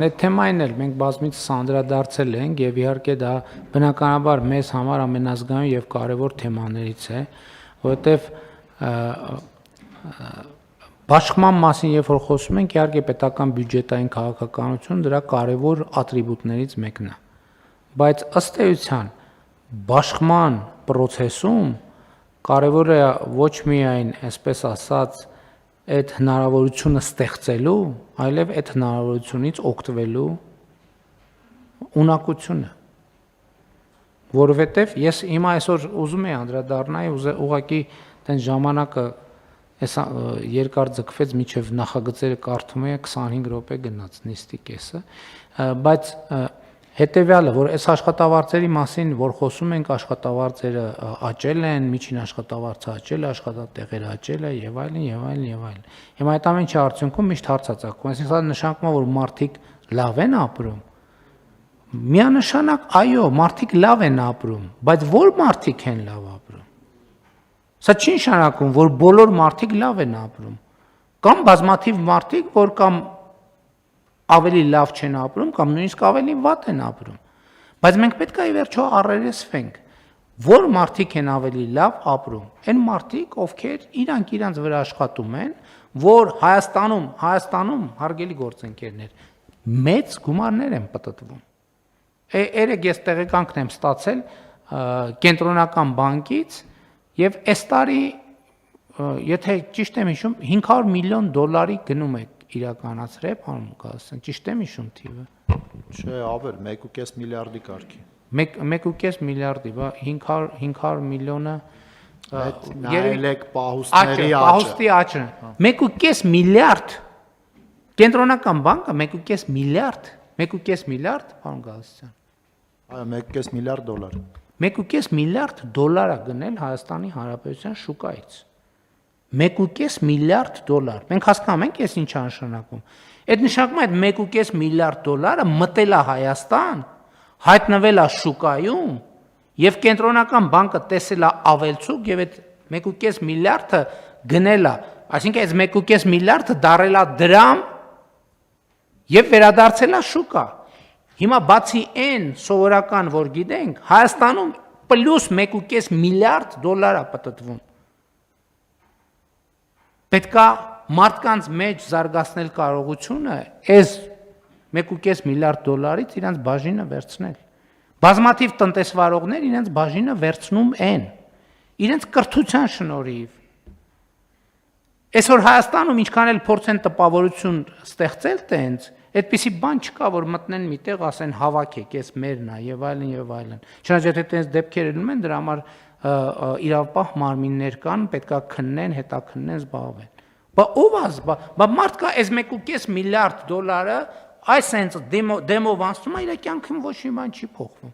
Այդ թեմային էլ մենք բազմիցս անդրադարձել ենք եւ իհարկե դա բնականաբար մեզ համար ամենազգայուն եւ կարեւոր թեմաներից է, որովհետեւ Բաշխման մասին երբ որ խոսում ենք, իհարկե պետական բյուջետային քաղաքականություն դրա կարևոր ատրիբուտներից մեկն է, բայց ըստ էության բաշխման process-ում կարևոր է ոչ միայն, այսպես ասած, այդ հնարավորությունը ստեղծելու, այլև այդ հնարավորությունից օգտվելու ունակությունը, որովհետև ես հիմա այսօր ուզում եի անդրադառնալ, ուղղակի տենց ժամանակը երկար ձգվեց, մինչև նախագծերը կարդում էի 25 րոպե գնաց նիստի կեսը, բայց հետևյալը, որ այս աշխատավարձերի մասին, որ խոսում ենք, աշխատավարձերը աճել են, միջին աշխատավարձը աճել է, աշխատատեղերը աճել է եւ այլն եւ այլն եւ այլն։ Հիմա այդ ամենի արդյունքում միշտ հարց է ծագում, այսինքն սա նշանակում է, որ մարդիկ լավ են ապրում։ Միանշանակ, այո, մարդիկ լավ են ապրում, բայց որ մարդիկ են լավ ապրում։ Սա չի նշանակում, որ բոլոր մարդիկ լավ են ապրում։ Կամ բազմաթիվ մարդիկ, որ կամ ավելի լավ չեն ապրում, կամ նույնիսկ ավելի վատ են ապրում։ Բայց մենք պետք է ի վերջո առերեսվենք, որ մարդիկ են ավելի լավ ապրում։ Այն մարդիկ, ովքեր իրանք վրա աշխատում են, որ Հայաստանում հարգելի գործընկերներ, մեծ գումարներ են պտտվում։ Երեք ես տեղեկանքն եմ ստացել կենտրոնական բանկից եւ այս տարի, եթե ճիշտ եմ հիշում, $500 միլիոն գնում է իրականացրել, պարոն Գալստյան, ճիշտ եմ հիշում թիվը։ Չէ, ավել 1.5 միլիարդի կարգի։ 1.5 միլիարդի, բա 500 միլիոնը Երեք պահուստների պահուստի աճը։ 1.5 միլիարդ կենտրոնական բանկը 1.5 միլիարդ, 1.5 միլիարդ, պարոն Գալստյան։ Այո, 1.5 միլիարդ դոլար։ 1.5 միլիարդ դոլար է գնել Հայաստանի Հանրապետության շուկայից։ 1.5 միլիարդ դոլար։ Մենք հասկանում ենք, ես ինչ նշանակում։ Այդ նշանակում է այդ 1.5 միլիարդ դոլարը մտել է Հայաստան, հայտնվել է շուկայում, եւ կենտրոնական բանկը տեսել է ավելցուկ եւ այդ 1.5 միլիարդը գնել է, այսինքն այս 1.5 միլիարդը դարել է դրամ եւ վերադարձել է շուկա։ Հիմա բացի այն սովորական, որ գիտենք, Հայաստանում պլյուս 1.5 միլիարդ դոլար է պտտվում։ Պետքա մարդկանց մեջ զարգացնել կարողությունը այս 1.5 միլիարդ դոլարից իրենց բաժինը վերցնել։ Բազմաթիվ տնտեսվարողներ իրենց բաժինը վերցնում են, իրենց կրթության շնորհիվ։ Այսօր Հայաստանում ինչքան էլ փորձեն տպավորություն ստեղծել տենց, այդպիսի բան չկա, որ մտնեն միտեղ, ասեն հավաքեք, այս մերն է եւ այլն եւ այլն։ Չնայած եթե տենց դեպքեր լինում են, դրա համար իրավապահ մարմիններ կան, պետքա քննեն, հետաքննեն, զբաղվեն։ Բա ով է, բա մարդ կա այս 1.5 միլիարդ դոլարը այս հենց դեմով անցնում է, իր կյանքում ոչ մի բան չի փոխվում։